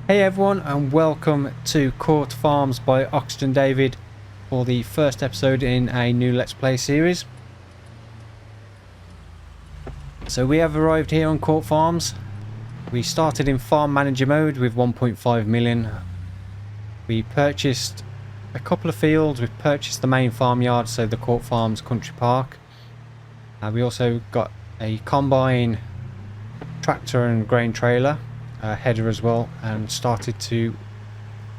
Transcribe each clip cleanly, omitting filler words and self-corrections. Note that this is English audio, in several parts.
Hey everyone, and welcome to Court Farms by Oxygen David for the first episode in a new Let's Play series. So we have arrived here on Court Farms. We started in farm manager mode with 1.5 million. We purchased a couple of fields. We've purchased the main farmyard, so the Court Farms Country Park. We also got a combine, tractor and grain trailer. Header as well, and started to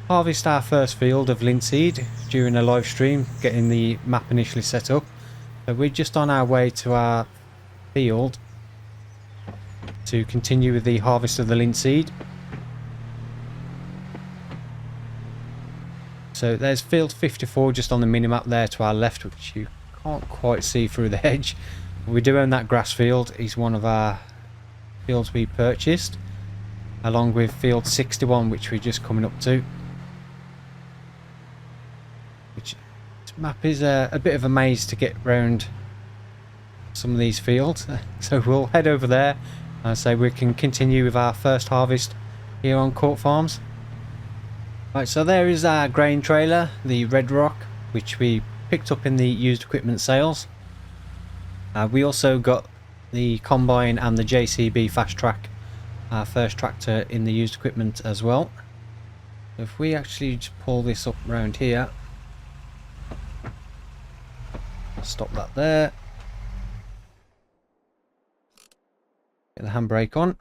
harvest our first field of linseed during a live stream, getting the map initially set up. So we're just on our way to our field to continue with the harvest of the linseed. So there's field 54 just on the minimap there to our left, which you can't quite see through the hedge. We do own that grass field. It's one of our fields we purchased, along with field 61, which we're just coming up to. Which this map is a bit of a maze to get round some of these fields. So we'll head over there and so we can continue with our first harvest here on Court Farms. Right, so there is our grain trailer, the Red Rock, which we picked up in the used equipment sales. We also got the combine and the JCB fast track, our first tractor, in the used equipment as well. If we actually just pull this up round here, stop that there, get the handbrake on.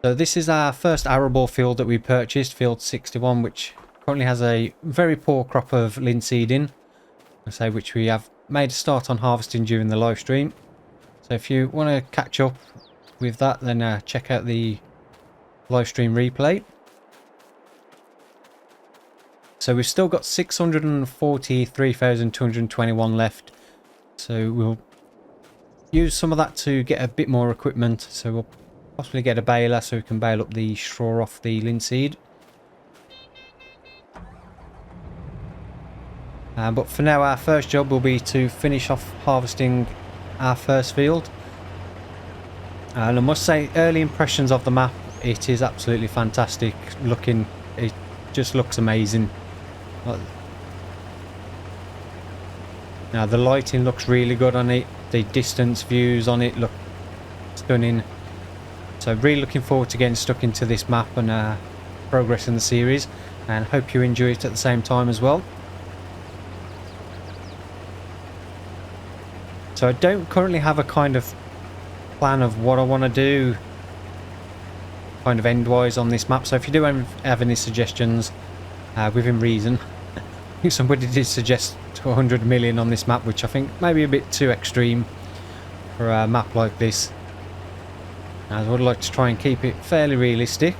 So this is our first arable field that we purchased, field 61, which currently has a very poor crop of linseed in, which we have made a start on harvesting during the live stream. So if you want to catch up with that, then check out the live stream replay. So we've still got 643,221 left. So we'll use some of that to get a bit more equipment. So we'll possibly get a baler so we can bale up the straw off the linseed. But for now, our first job will be to finish off harvesting our first field. And I must say, early impressions of the map, it is absolutely fantastic looking. It just looks amazing. Now the lighting looks really good on it, the distance views on it look stunning. So really looking forward to getting stuck into this map and progressing the series, and hope you enjoy it at the same time as well. So I don't currently have a kind of plan of what I want to do kind of end-wise on this map. So if you do have any suggestions, within reason. I think somebody did suggest 100 million on this map, which I think may be a bit too extreme for a map like this. I would like to try and keep it fairly realistic.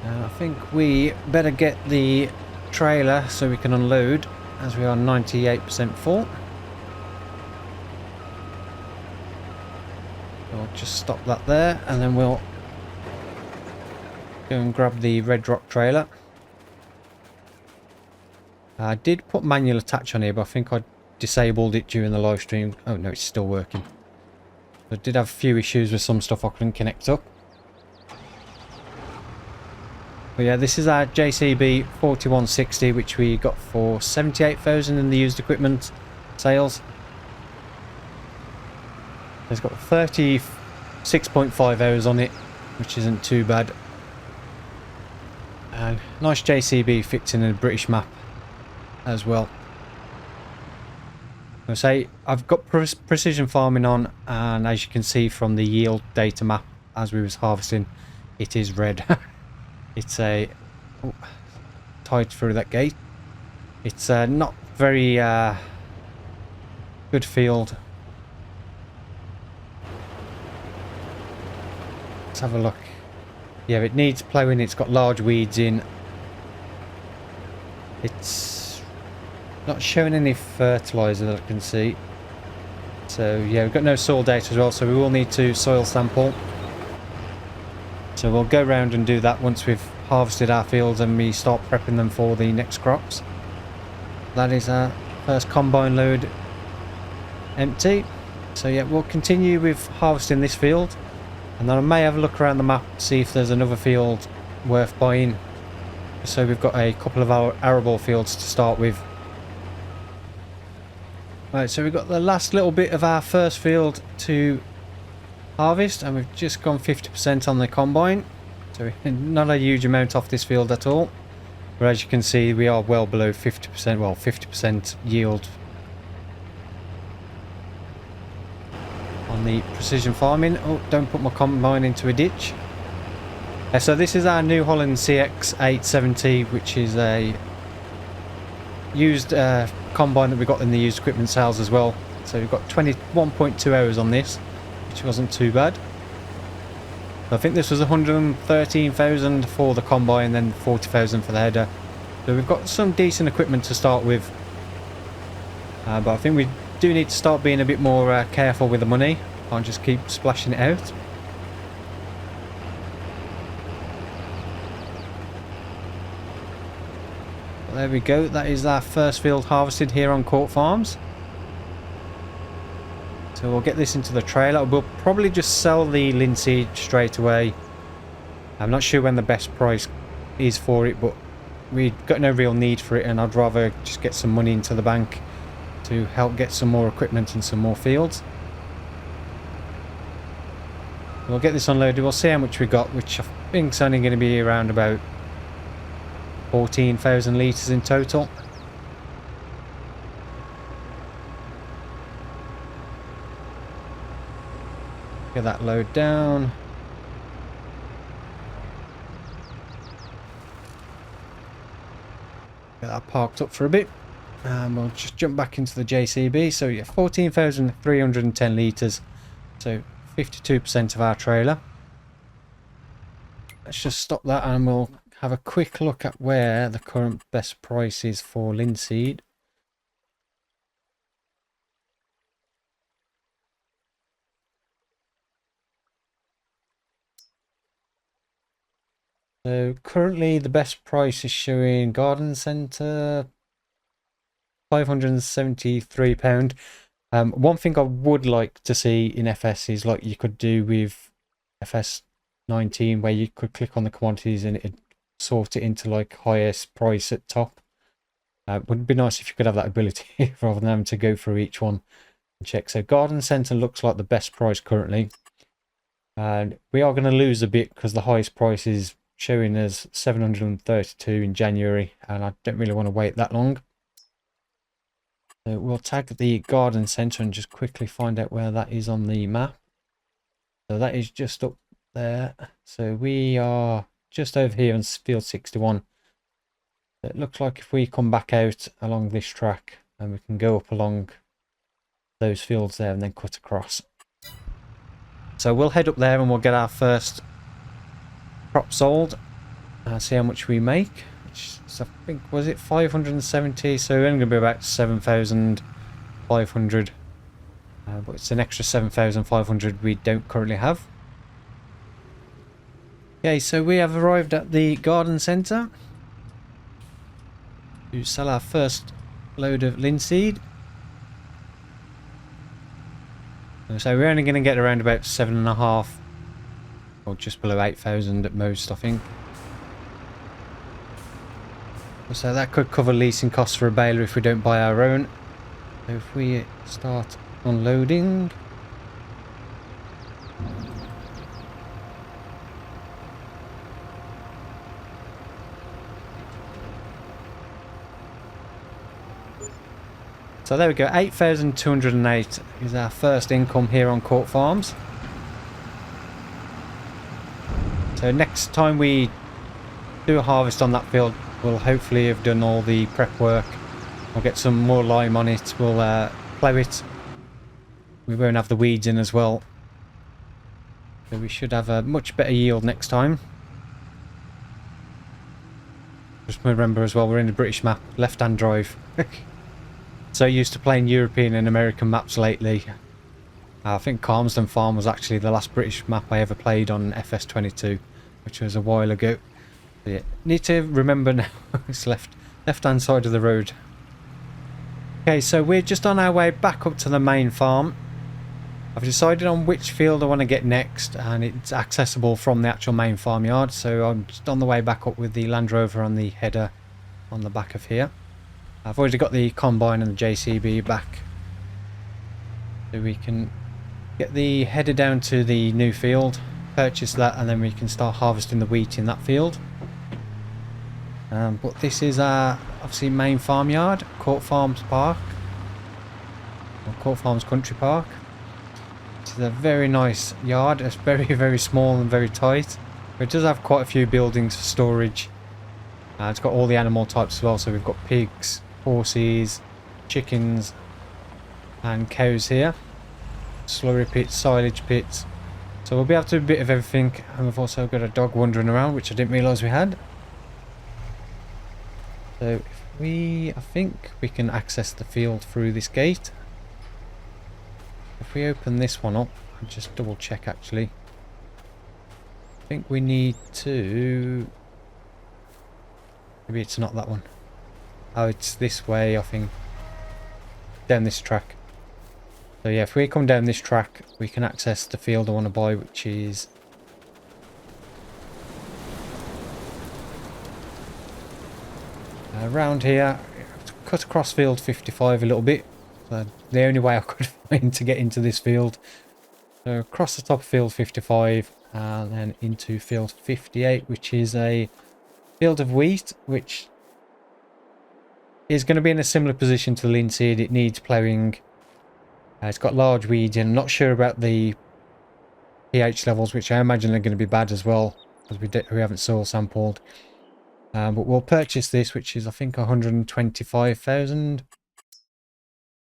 I think we better get the trailer so we can unload, as we are 98% full. I'll just stop that there, and then we'll go and grab the Red Rock trailer. I did put manual attach on here, but I think I disabled it during the live stream. Oh no, it's still working. I did have a few issues with some stuff I couldn't connect up. But yeah, this is our JCB 4160, which we got for 78,000 in the used equipment sales. It's got 36.5 hours on it, which isn't too bad. And nice JCB fits in a British map as well. I say I've got precision farming on, and as you can see from the yield data map as we was harvesting, it is red. It's tied through that gate. It's not very good field. Let's have a look. Yeah, it needs ploughing. It's got large weeds in. It's not showing any fertilizer that I can see. So yeah, we've got no soil data as well, so we will need to soil sample. So we'll go around and do that once we've harvested our fields and we start prepping them for the next crops. That is our first combine load empty. So yeah, we'll continue with harvesting this field, and then I may have a look around the map, see if there's another field worth buying. So we've got a couple of our arable fields to start with. Right, so we've got the last little bit of our first field to harvest, and we've just gone 50% on the combine. So not a huge amount off this field at all. But as you can see, we are well below 50%, well 50% yield on the precision farming. Oh, don't put my combine into a ditch. So this is our New Holland CX870, which is a used combine that we got in the used equipment sales as well. So we've got 21.2 hours on this, which wasn't too bad. I think this was 113,000 for the combine, then 40,000 for the header. So we've got some decent equipment to start with, but I think we do need to start being a bit more careful with the money. Can't just keep splashing it out. Well, there we go. That is our first field harvested here on Court Farms. So we'll get this into the trailer. We'll probably just sell the linseed straight away. I'm not sure when the best price is for it, but we've got no real need for it, and I'd rather just get some money into the bank to help get some more equipment and some more fields. We'll get this unloaded. We'll see how much we got, which I think is only going to be around about 14,000 litres in total. Get that load down. Get that parked up for a bit. And we'll just jump back into the JCB. So yeah, 14,310 litres. So 52% of our trailer. Let's just stop that and we'll have a quick look at where the current best price is for linseed. So currently the best price is showing Garden Centre £573. One thing I would like to see in FS is like you could do with FS19, where you could click on the quantities and it'd sort it into like highest price at top. Would be nice if you could have that ability rather than having to go through each one and check. So Garden Centre looks like the best price currently, and we are going to lose a bit because the highest price is showing as 732 in January, and I don't really want to wait that long. So we'll tag the Garden Centre and just quickly find out where that is on the map. So that is just up there. So we are just over here on field 61. It looks like if we come back out along this track and we can go up along those fields there and then cut across. So we'll head up there and we'll get our first crop sold. See how much we make. So I think, was it 570? So we're only going to be about 7,500. But it's an extra 7,500 we don't currently have. Okay, so we have arrived at the Garden Centre to sell our first load of linseed. So we're only going to get around about 7.5, or just below 8,000 at most, I think. So that could cover leasing costs for a baler if we don't buy our own. So if we start unloading. So there we go, 8,208 is our first income here on Court Farms. So next time we do a harvest on that field, we'll hopefully have done all the prep work. We'll get some more lime on it, we'll plough it. We won't have the weeds in as well. So we should have a much better yield next time. Just remember as well, we're in the British map, left-hand drive. So used to playing European and American maps lately. I think Calmsden Farm was actually the last British map I ever played on FS22, which was a while ago. So yeah, need to remember now. It's left-hand side of the road. Okay, so we're just on our way back up to the main farm. I've decided on which field I want to get next, and it's accessible from the actual main farmyard, so I'm just on the way back up with the Land Rover on the header on the back of here. I've already got the combine and the JCB back, so we can get the header down to the new field, purchase that, and then we can start harvesting the wheat in that field. But this is our obviously main farmyard, Court Farms Park, or Court Farms Country Park. It's a very nice yard. It's very small and very tight. But it does have quite a few buildings for storage. It's got all the animal types as well. So we've got pigs, horses, chickens, and cows here. Slurry pits, silage pits. So we'll be able to do a bit of everything. And we've also got a dog wandering around, which I didn't realise we had. So I think we can access the field through this gate. If we open this one up, I'll just double check actually. I think we need to... Maybe it's not that one. Oh, it's this way, I think. Down this track. So yeah, if we come down this track, we can access the field I want to buy, which is... around here. Cut across field 55 a little bit. The only way I could find to get into this field. So across the top of field 55 and then into field 58, which is a field of wheat, which is going to be in a similar position to the linseed. It needs ploughing. It's got large weeds in. I'm not sure about the pH levels, which I imagine are going to be bad as well, because we haven't soil sampled. But we'll purchase this, which is I think 125,000.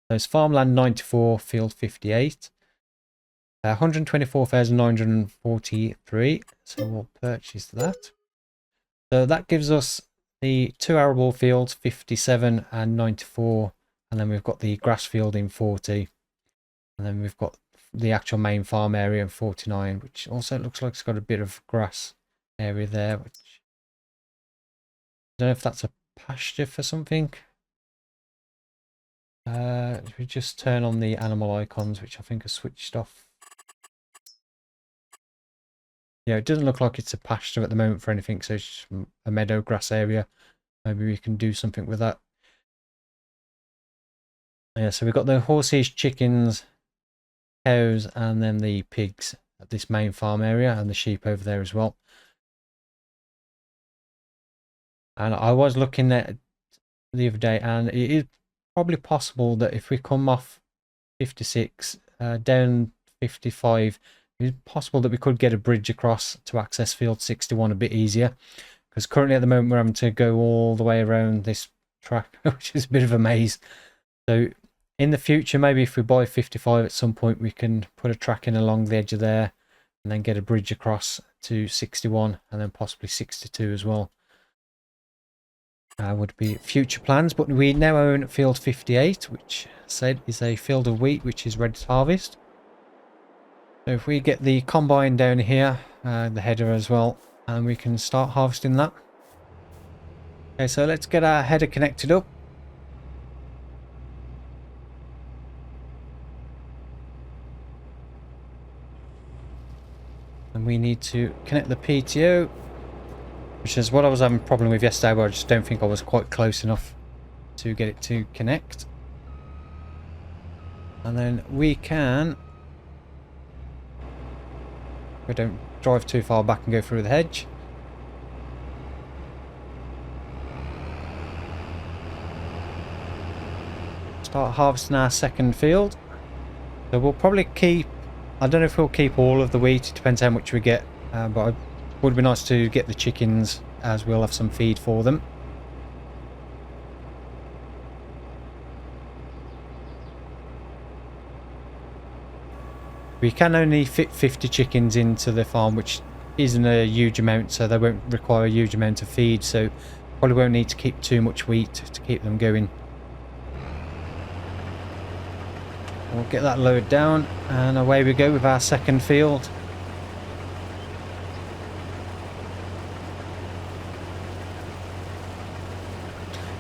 There's farmland 94, field 58. 124,943. So we'll purchase that. So that gives us the two arable fields 57 and 94, and then we've got the grass field in 40, and then we've got the actual main farm area in 49, which also looks like it's got a bit of grass area there, which I don't know if that's a pasture for something. We just turn on the animal icons, which I think are switched off. Yeah, it doesn't look like it's a pasture at the moment for anything, so it's just a meadow grass area. Maybe we can do something with that. Yeah, so we've got the horses, chickens, cows, and then the pigs at this main farm area, and the sheep over there as well. And I was looking at the other day, and it is probably possible that if we come off 56 down 55, it's possible that we could get a bridge across to access field 61 a bit easier, because currently at the moment we're having to go all the way around this track, which is a bit of a maze. So in the future, maybe if we buy 55 at some point, we can put a track in along the edge of there and then get a bridge across to 61 and then possibly 62 as well. Would be future plans, but we now own field 58, which said is a field of wheat which is ready to harvest. So if we get the combine down here, the header as well, and we can start harvesting that. Okay, so let's get our header connected up. And we need to connect the PTO, which is what I was having a problem with yesterday, but I just don't think I was quite close enough to get it to connect. And then we can... we don't drive too far back and go through the hedge. Start harvesting our second field. So we'll probably keep... I don't know if we'll keep all of the wheat, it depends how much we get, but it would be nice to get the chickens, as we'll have some feed for them. We can only fit 50 chickens into the farm, which isn't a huge amount, so they won't require a huge amount of feed, so probably won't need to keep too much wheat to keep them going. We'll get that lowered down, and away we go with our second field.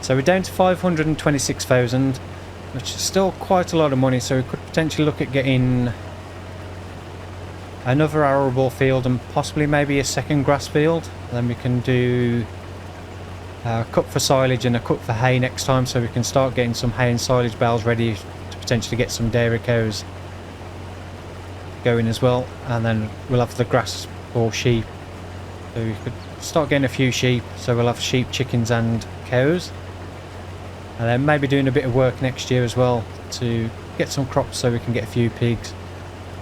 So we're down to 526,000, which is still quite a lot of money, so we could potentially look at getting another arable field and possibly maybe a second grass field. Then we can do a cut for silage and a cut for hay next time, so we can start getting some hay and silage bales ready to potentially get some dairy cows going as well. And then we'll have the grass for sheep, so we could start getting a few sheep, so we'll have sheep, chickens and cows. And then maybe doing a bit of work next year as well to get some crops, so we can get a few pigs,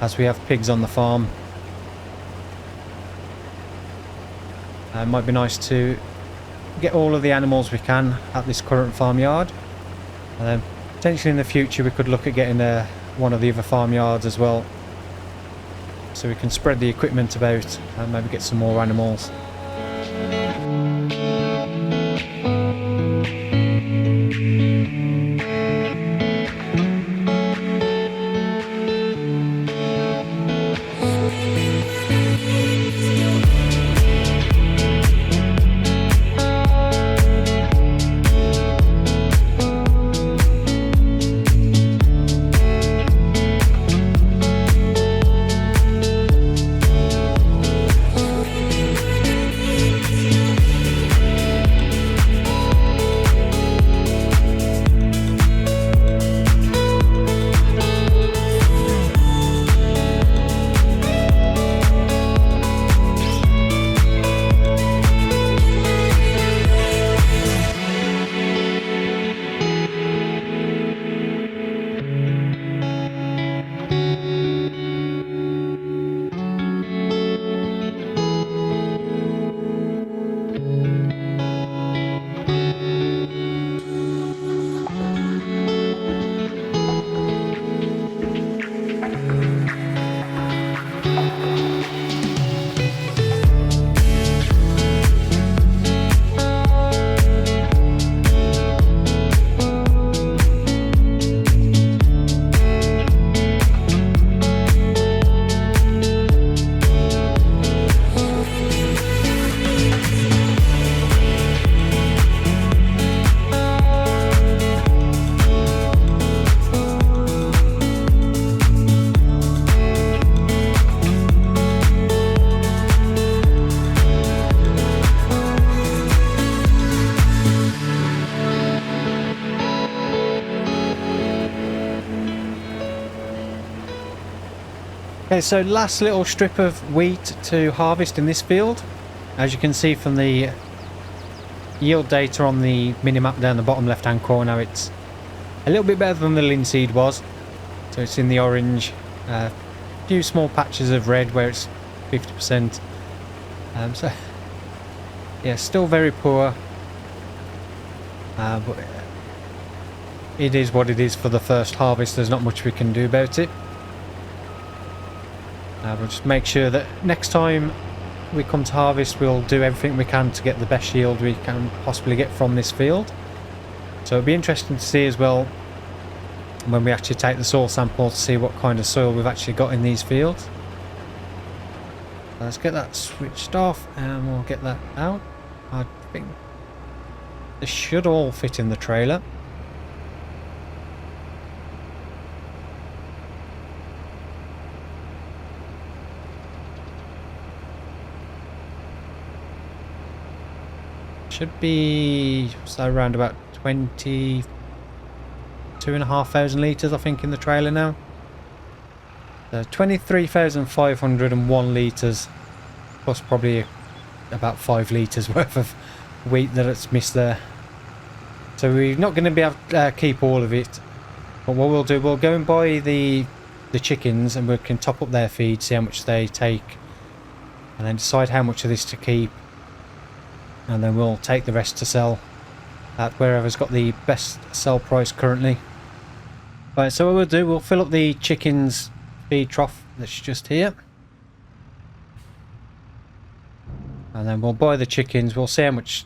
as we have pigs on the farm. It might be nice to get all of the animals we can at this current farmyard, and then potentially in the future we could look at getting one of the other farmyards as well, so we can spread the equipment about and maybe get some more animals. Okay, so last little strip of wheat to harvest in this field. As you can see from the yield data on the minimap down the bottom left hand corner, it's a little bit better than the linseed was. So it's in the orange, a few small patches of red where it's 50%. So yeah, still very poor, but it is what it is for the first harvest. There's not much we can do about it. We'll just make sure that next time we come to harvest, we'll do everything we can to get the best yield we can possibly get from this field. So it'll be interesting to see as well when we actually take the soil sample to see what kind of soil we've actually got in these fields. Let's get that switched off and we'll get that out. I think this should all fit in the trailer. Should be so around about 22,500 litres, I think, in the trailer now. 23,501 litres, plus probably about 5 litres worth of wheat that it's missed there. So we're not going to be able to keep all of it. But what we'll do, we'll go and buy the chickens and we can top up their feed, see how much they take, and then decide how much of this to keep. And then we'll take the rest to sell at wherever's got the best sell price currently. Right, so what we'll do, we'll fill up the chickens' feed trough that's just here. And then we'll buy the chickens. We'll see how much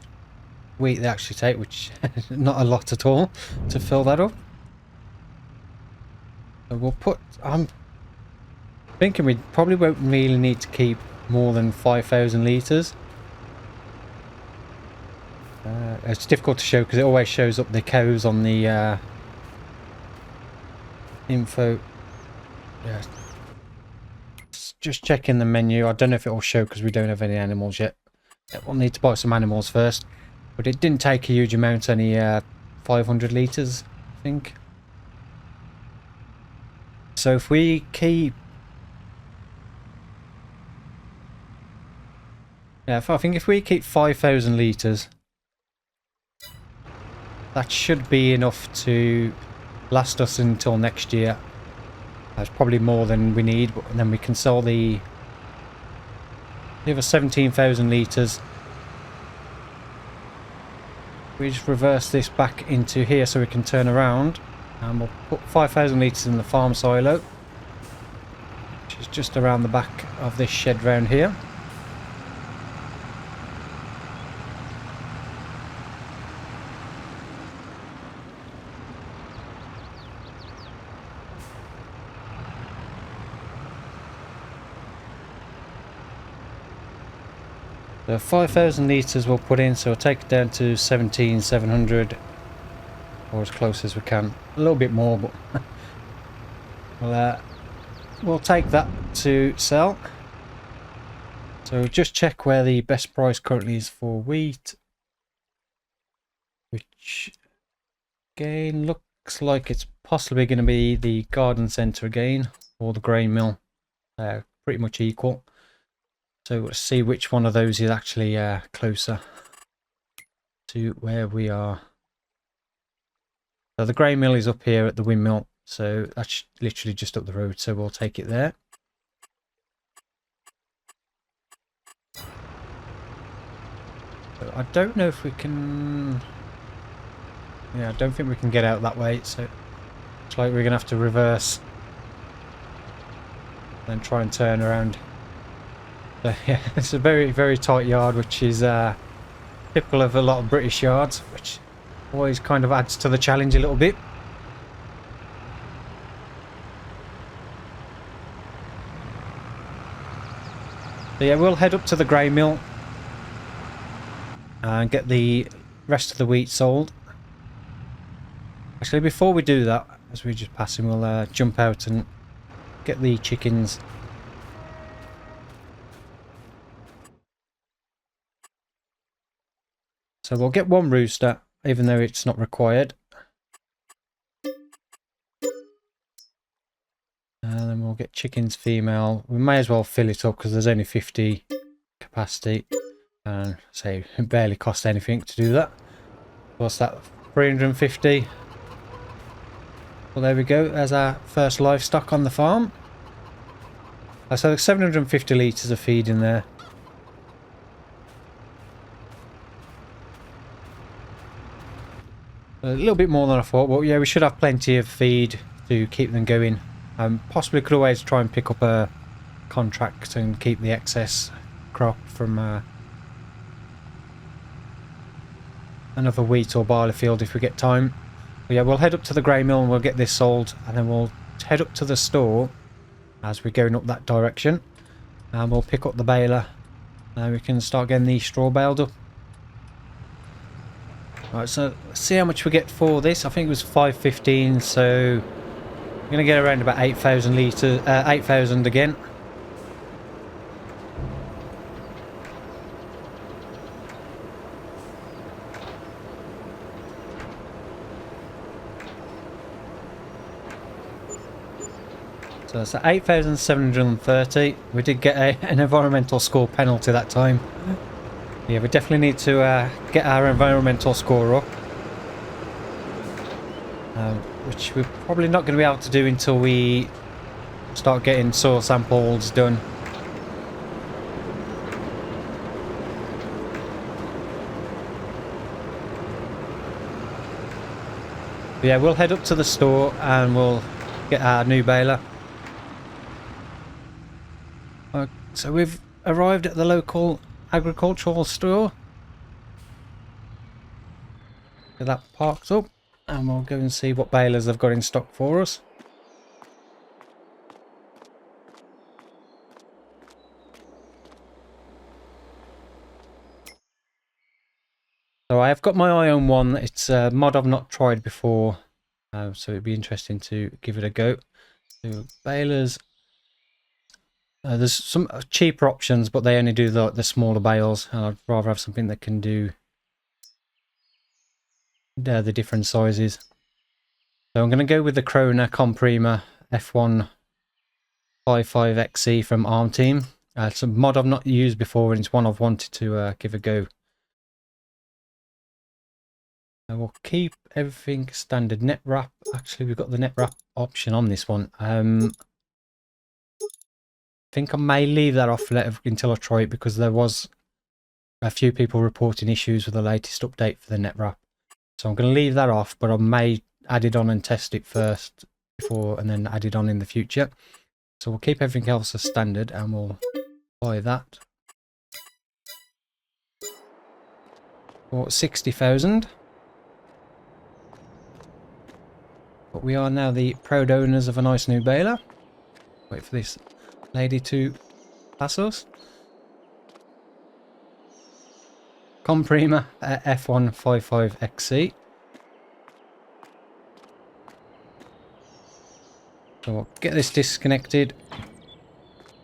wheat they actually take, which is not a lot at all to fill that up. So we'll put... I'm thinking we probably won't really need to keep more than 5,000 litres. It's difficult to show because it always shows up the cows on the info. Yeah. just checking the menu. I don't know if it will show because we don't have any animals yet. We'll need to buy some animals first. But it didn't take a huge amount, only 500 litres, I think. So if we keep... Yeah, I think if we keep 5,000 litres, that should be enough to last us until next year. That's probably more than we need, but then we can sell the other 17,000 litres. We just reverse this back into here so we can turn around, and we'll put 5,000 litres in the farm silo, which is just around the back of this shed round here. So 5,000 litres we'll put in, so we'll take it down to 17,700, or as close as we can. A little bit more, but we'll take that to sell. So just check where the best price currently is for wheat, which again looks like it's possibly going to be the garden centre again, or the grain mill. Pretty much equal. So let's see which one of those is actually closer to where we are. So the grain mill is up here at the windmill, so that's literally just up the road, so we'll take it there. So I don't know if we can... Yeah, I don't think we can get out that way, so it's like we're going to have to reverse and try and turn around. So yeah, it's a very, very tight yard, which is typical of a lot of British yards, which always kind of adds to the challenge a little bit. So yeah, we'll head up to the grain mill and get the rest of the wheat sold. Actually, before we do that, as we just pass him, we'll jump out and get the chickens. So we'll get one rooster, even though it's not required. And then we'll get chickens female. We may as well fill it up because there's only 50 capacity. And say it barely costs anything to do that. What's that? 350. Well, there we go. There's our first livestock on the farm. So there's 750 litres of feed in there. A little bit more than I thought, but yeah, we should have plenty of feed to keep them going. Possibly could always try and pick up a contract and keep the excess crop from another wheat or barley field if we get time. But yeah, we'll head up to the grain mill and we'll get this sold, and then we'll head up to the store as we're going up that direction, and we'll pick up the baler and we can start getting the straw baled up. Right, so let's see how much we get for this. I think it was 515, so we're going to get around about 8,000 litres, 8,000 again. So that's 8,730. We did get an environmental score penalty that time. Yeah, we definitely need to get our environmental score up, which we're probably not going to be able to do until we start getting soil samples done. But yeah, we'll head up to the store and we'll get our new baler. So we've arrived at the local agricultural store. Get that parked up and we'll go and see what balers they've got in stock for us. So I have got my eye on one. It's a mod I've not tried before, so it'd be interesting to give it a go. So balers, There's some cheaper options, but they only do the smaller bales, and I'd rather have something that can do the different sizes. So I'm going to go with the Krona Comprima F155XE from Arm Team. It's a mod I've not used before, and it's one I've wanted to give a go. I will keep everything standard. Net wrap. Actually, we've got the net wrap option on this one. I think I may leave that off until I try it, because there was a few people reporting issues with the latest update for the net wrap. So I'm going to leave that off, but I may add it on and test it first before, and then add it on in the future. So we'll keep everything else as standard, and we'll buy that for 60,000. But we are now the proud owners of a nice new baler. Wait for this lady to pass us. Comprima F155XC. So we'll get this disconnected.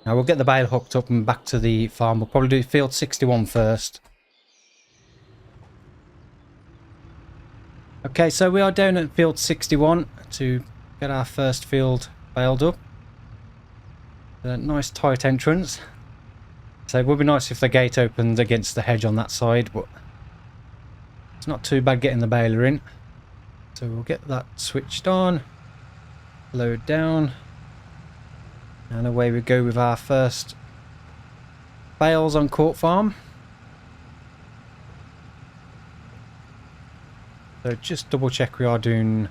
Now we'll get the bale hooked up and back to the farm. We'll probably do field 61 first. Okay, so we are down at field 61 to get our first field baled up. A nice tight entrance. So it would be nice if the gate opened against the hedge on that side, but it's not too bad getting the baler in. So we'll get that switched on, load down, and away we go with our first bales on Court Farm. So just double check we are doing,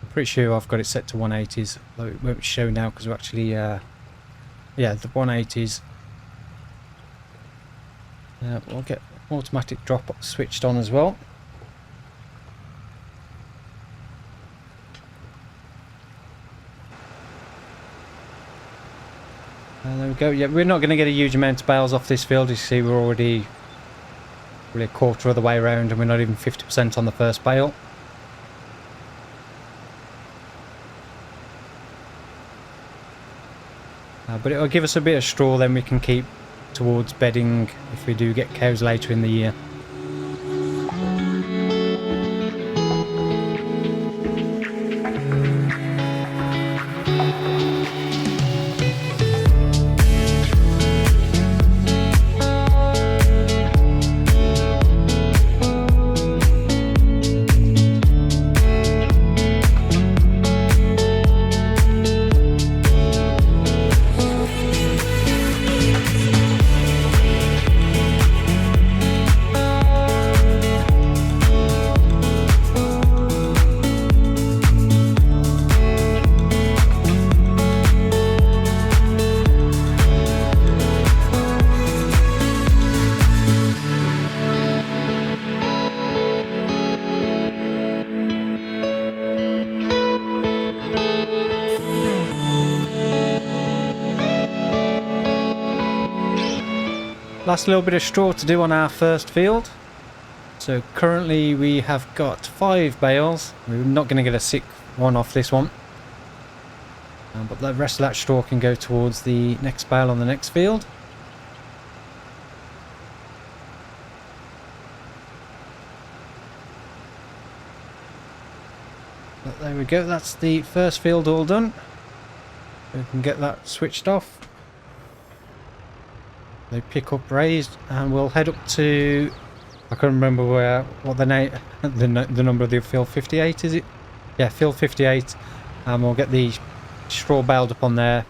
I'm pretty sure I've got it set to 180s, though it won't show now because we're actually, yeah, the 180s. We'll get automatic drop switched on as well. And there we go. Yeah, we're not going to get a huge amount of bales off this field. You see, we're already really a quarter of the way around, and we're not even 50% on the first bale. But it'll give us a bit of straw, then we can keep towards bedding if we do get cows later in the year. Last little bit of straw to do on our first field. So currently we have got 5 bales. We're not going to get a sick one off this one. But the rest of that straw can go towards the next bale on the next field. But there we go, that's the first field all done. We can get that switched off. They pick up raised, and we'll head up to, I can't remember what the name, the number of the field, 58 is it? Yeah, field 58, and we'll get the straw baled up on there.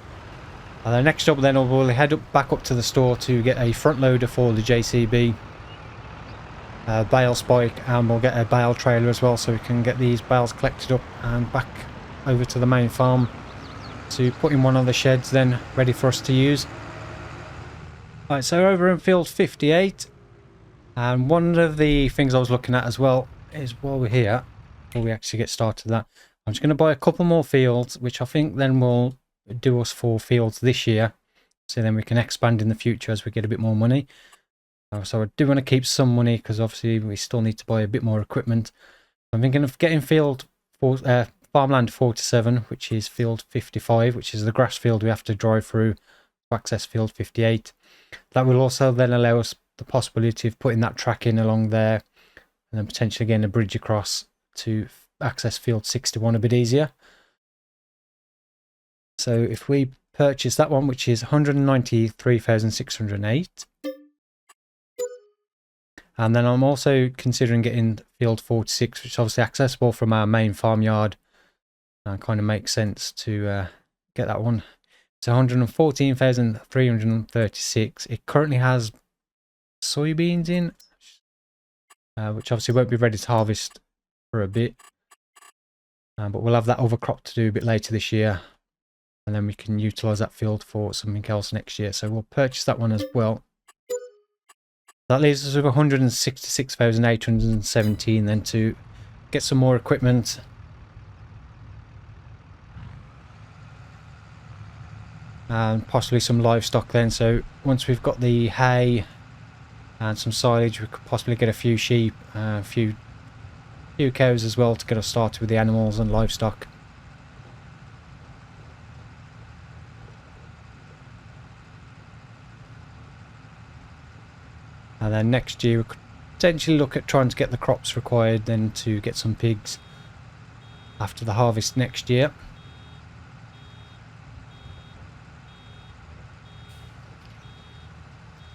And the next up then we'll head back up to the store to get a front loader for the JCB, bale spike, and we'll get a bale trailer as well, so we can get these bales collected up and back over to the main farm to put in one of the sheds then ready for us to use. Right, so over in field 58, and one of the things I was looking at as well is, while we're here, before we actually get started that, I'm just going to buy a couple more fields, which I think then will do us 4 fields this year, so then we can expand in the future as we get a bit more money. So I do want to keep some money, because obviously we still need to buy a bit more equipment. I'm thinking of getting farmland 47, which is field 55, which is the grass field we have to drive through to access field 58. That will also then allow us the possibility of putting that track in along there, and then potentially getting a bridge across to access field 61 a bit easier. So if we purchase that one, which is 193,608, and then I'm also considering getting field 46, which is obviously accessible from our main farmyard, and kind of makes sense to get that one. It's 114,336. It currently has soybeans in, which obviously won't be ready to harvest for a bit, but we'll have that other crop to do a bit later this year, and then we can utilize that field for something else next year. So we'll purchase that one as well. That leaves us with 166,817 then to get some more equipment. And possibly some livestock then. So once we've got the hay and some silage, we could possibly get a few sheep, a few cows as well to get us started with the animals and livestock. And then next year we could potentially look at trying to get the crops required then to get some pigs after the harvest next year.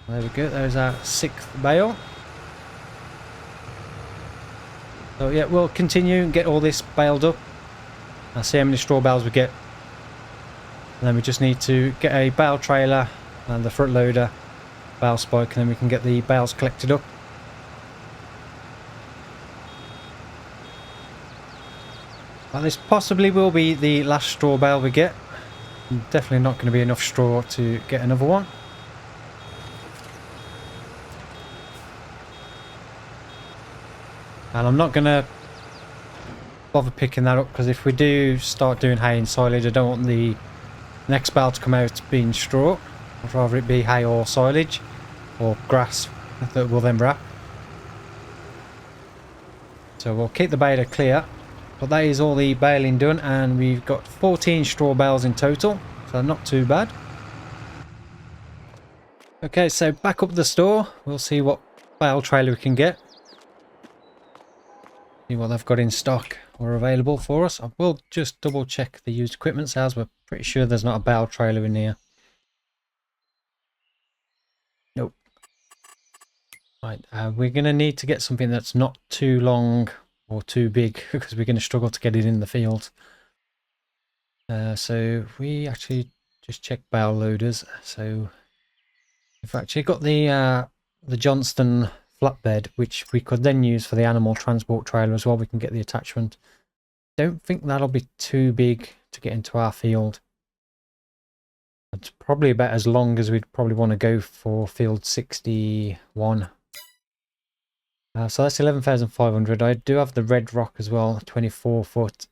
There we go, there's our 6th bale. So yeah, we'll continue and get all this baled up. I'll see how many straw bales we get. And then we just need to get a bale trailer and the front loader, bale spike, and then we can get the bales collected up. Well, this possibly will be the last straw bale we get. Definitely not going to be enough straw to get another one. And I'm not going to bother picking that up, because if we do start doing hay and silage, I don't want the next bale to come out being straw. I'd rather it be hay or silage or grass that will then wrap. So we'll keep the baler clear. But that is all the baling done, and we've got 14 straw bales in total, so not too bad. Okay, so back up the store, we'll see what bale trailer we can get. See what they've got in stock or available for us. I will just double check the used equipment sales. We're pretty sure there's not a bale trailer in here. Nope. Right, we're going to need to get something that's not too long or too big, because we're going to struggle to get it in the field. So we actually just check bale loaders. So we've actually got the Johnston flatbed, which we could then use for the animal transport trailer as well. We can get the attachment. Don't think that'll be too big to get into our field. It's probably about as long as we'd probably want to go for field 61. So that's 11,500. I do have the Red Rock as well, 24 foot.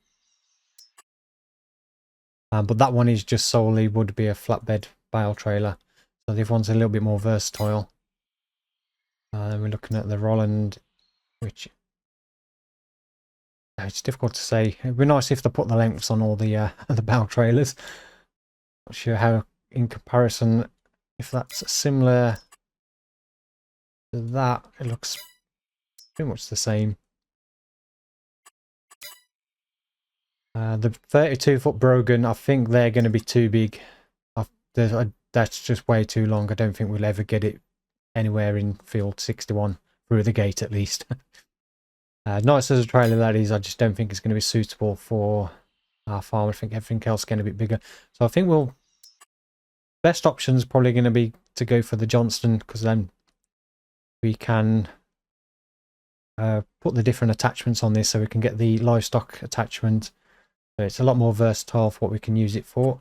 But that one is just solely would be a flatbed bale trailer. So the other one's a little bit more versatile. Then we're looking at the Roland, which it's difficult to say. It'd be nice if they put the lengths on all the bale trailers. Not sure how in comparison, if that's similar to that. It looks pretty much the same. The 32 foot Brogan, I think they're going to be too big. That's just way too long. I don't think we'll ever get it anywhere in field 61 through the gate at least. Nice as a trailer that is, I just don't think it's going to be suitable for our farm. I think everything else is getting a bit bigger. So I think best option is probably going to be to go for the Johnston, because then we can put the different attachments on this, so we can get the livestock attachment. So it's a lot more versatile for what we can use it for.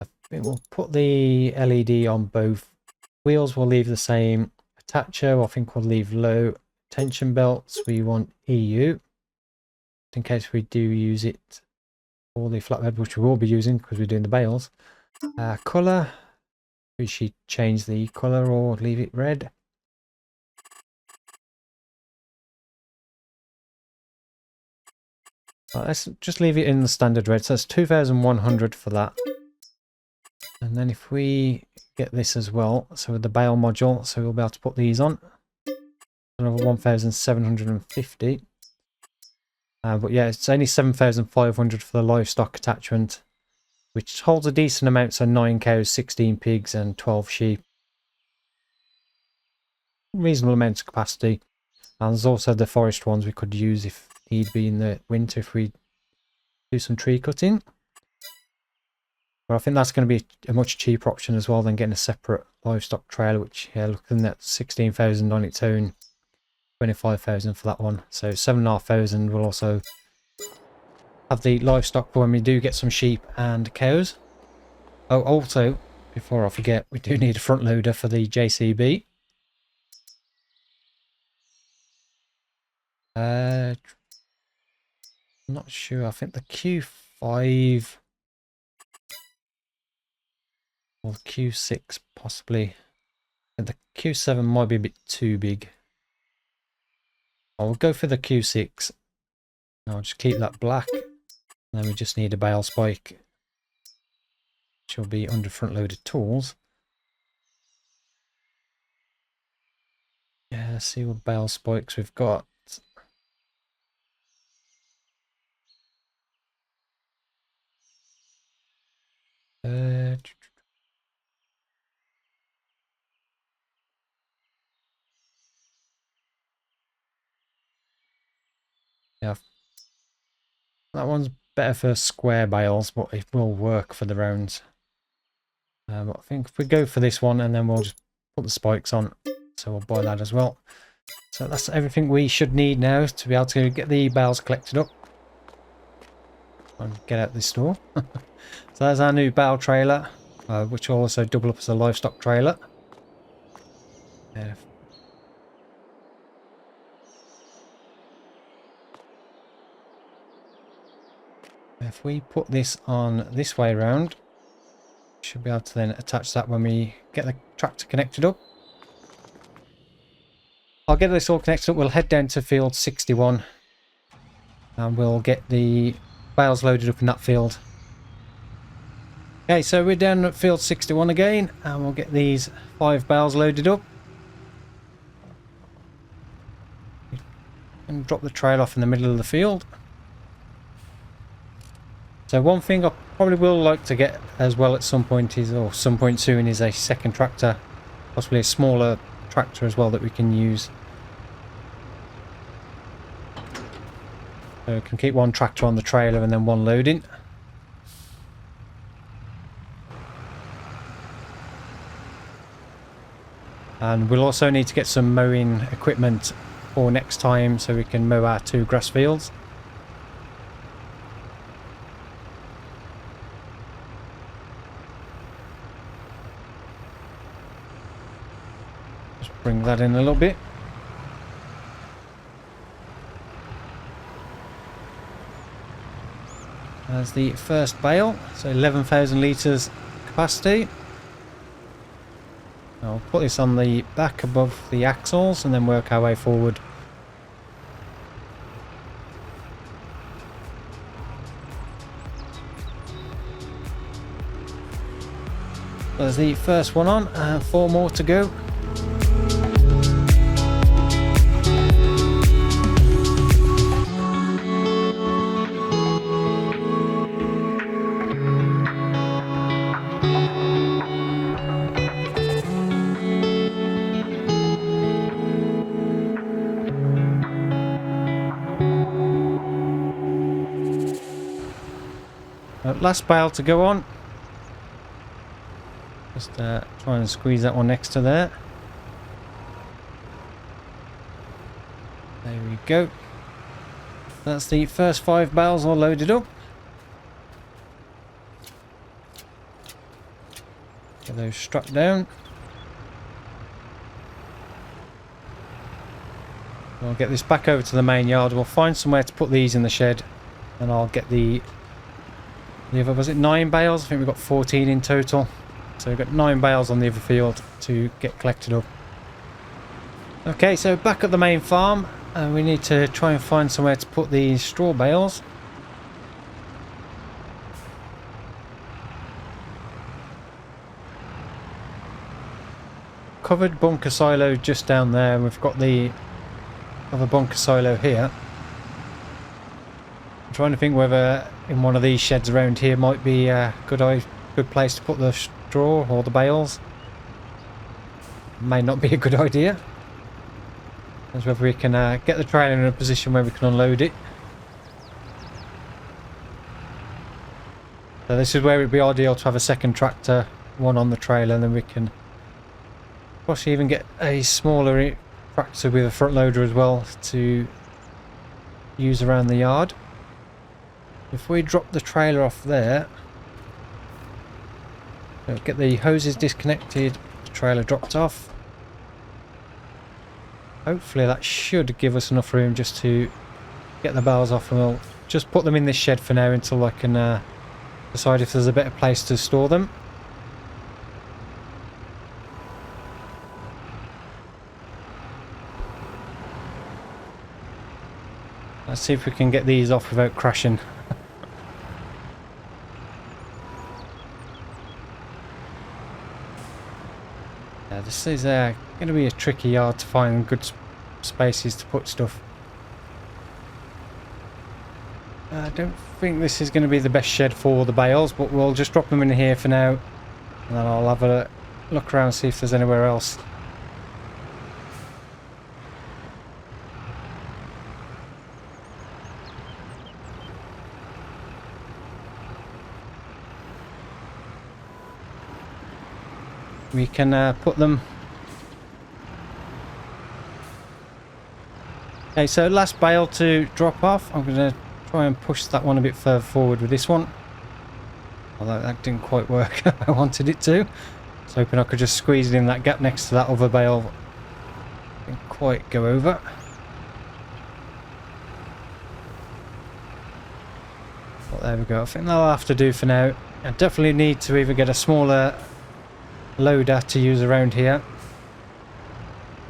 I think we'll put the LED on both wheels. We'll leave the same attacher. I think we'll leave low. Tension belts, we want EU, in case we do use it for the flatbed, which we will be using because we're doing the bales. Colour, we should change the colour or leave it red. Let's just leave it in the standard red. So that's 2,100 for that. And then if we get this as well, so with the bale module, so we'll be able to put these on. Another 1,750. But yeah, it's only 7,500 for the livestock attachment, which holds a decent amount, so 9 cows, 16 pigs and 12 sheep. Reasonable amount of capacity. And there's also the forest ones we could use if need be in the winter if we do some tree cutting. But I think that's going to be a much cheaper option as well than getting a separate livestock trailer, which, yeah, looking at 16,000 on its own, 25,000 for that one. So 7,500 will also have the livestock for when we do get some sheep and cows. Oh, also, before I forget, we do need a front loader for the JCB. I'm not sure. I think the Q5 or the Q6 possibly. And the Q7 might be a bit too big. I'll go for the Q6. I'll just keep that black. And then we just need a bale spike, which will be under front loaded tools. Yeah, let's see what bale spikes we've got. Yeah, that one's better for square bales, but it will work for the rounds. But I think if we go for this one, and then we'll just put the spikes on, so we'll buy that as well. So that's everything we should need now to be able to get the bales collected up and get out the store. So that's our new bale trailer, which will also double up as a livestock trailer. If we put this on this way around, should be able to then attach that when we get the tractor connected up. I'll get this all connected up. We'll head down to field 61 and we'll get the bales loaded up in that field. Okay, so we're down at field 61 again, and we'll get these 5 bales loaded up and drop the trail off in the middle of the field. So one thing I probably will like to get as well at some point is, or some point soon, is a second tractor, possibly a smaller tractor as well that we can use. So we can keep one tractor on the trailer and then one loading. And we'll also need to get some mowing equipment for next time so we can mow our 2 grass fields. Just bring that in a little bit. As the first bale, so 11,000 litres capacity. I'll put this on the back above the axles and then work our way forward. There's the first one on, and 4 more to go. Last bale to go on. Just try and squeeze that one next to there. There we go. That's the first 5 bales all loaded up. Get those strapped down. We'll get this back over to the main yard. We'll find somewhere to put these in the shed, and I'll get the other, was it 9 bales? I think we've got 14 in total. So we've got 9 bales on the other field to get collected up. Okay, so back at the main farm, and we need to try and find somewhere to put these straw bales. covered bunker silo just down there, and we've got the other bunker silo here. I'm trying to think whether in one of these sheds around here might be a good place to put the straw or the bales. May not be a good idea. As whether we can get the trailer in a position where we can unload it. So this is where it would be ideal to have a second tractor, one on the trailer, and then we can possibly even get a smaller tractor with a front loader as well to use around the yard. If we drop the trailer off there, get the hoses disconnected, the trailer dropped off. Hopefully that should give us enough room just to get the bales off, and we'll just put them in this shed for now until I can decide if there's a better place to store them. Let's see if we can get these off without crashing. Yeah, this is going to be a tricky yard to find good spaces to put stuff. I don't think this is going to be the best shed for the bales, but we'll just drop them in here for now, and then I'll have a look around, see if there's anywhere else. We can put them. Okay, so last bale to drop off. I'm going to try and push that one a bit further forward with this one. Although that didn't quite work. I wanted it to. I was hoping I could just squeeze it in that gap next to that other bale. Didn't quite go over. But there we go. I think that'll have to do for now. I definitely need to either get a smaller loader to use around here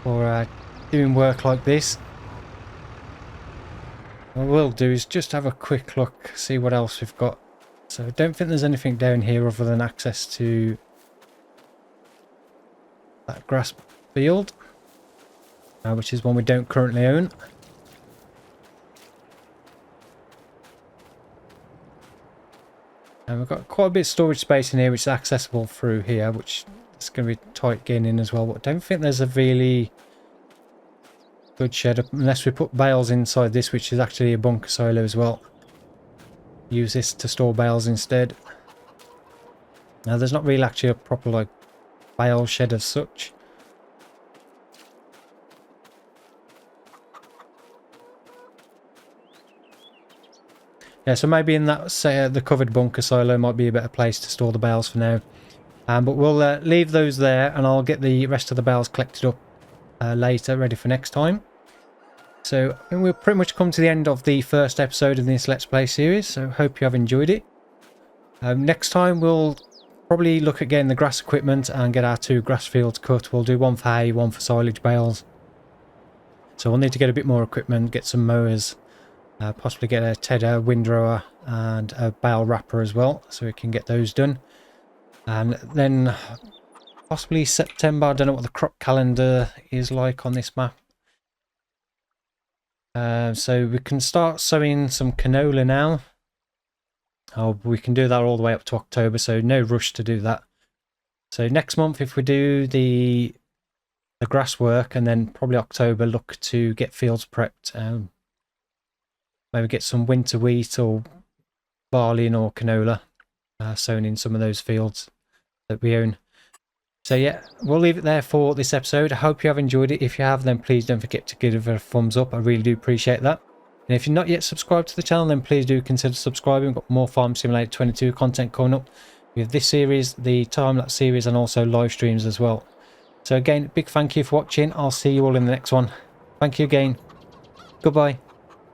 for doing work like this. What we'll do is just have a quick look, see what else we've got. So I don't think there's anything down here other than access to that grass field, which is one we don't currently own. And we've got quite a bit of storage space in here which is accessible through here, which is going to be tight getting in as well. But I don't think there's a really good shed unless we put bales inside this, which is actually a bunker silo as well. Use this to store bales instead. Now there's not really actually a proper like bale shed as such. Yeah, so maybe in that, say, the covered bunker silo might be a better place to store the bales for now. But we'll leave those there, and I'll get the rest of the bales collected up later, ready for next time. So I think we've pretty much come to the end of the first episode of this Let's Play series, so hope you have enjoyed it. Next time we'll probably look at getting the grass equipment and get our 2 grass fields cut. We'll do one for hay, one for silage bales. So we'll need to get a bit more equipment, get some mowers, possibly get a tedder, windrower and a bale wrapper as well, so we can get those done. And then possibly September, I don't know what the crop calendar is like on this map. So we can start sowing some canola now. Oh, we can do that all the way up to October, so no rush to do that. So next month, if we do the grass work, and then probably October, look to get fields prepped. Maybe get some winter wheat or barley or canola sown in some of those fields that we own. So yeah, we'll leave it there for this episode. I hope you have enjoyed it. If you have, then please don't forget to give it a thumbs up. I really do appreciate that. And if you're not yet subscribed to the channel, then please do consider subscribing. We've got more Farm Simulator 22 content coming up with this series, the time-lapse series, and also live streams as well. So again, big thank you for watching. I'll see you all in the next one. Thank you again. Goodbye.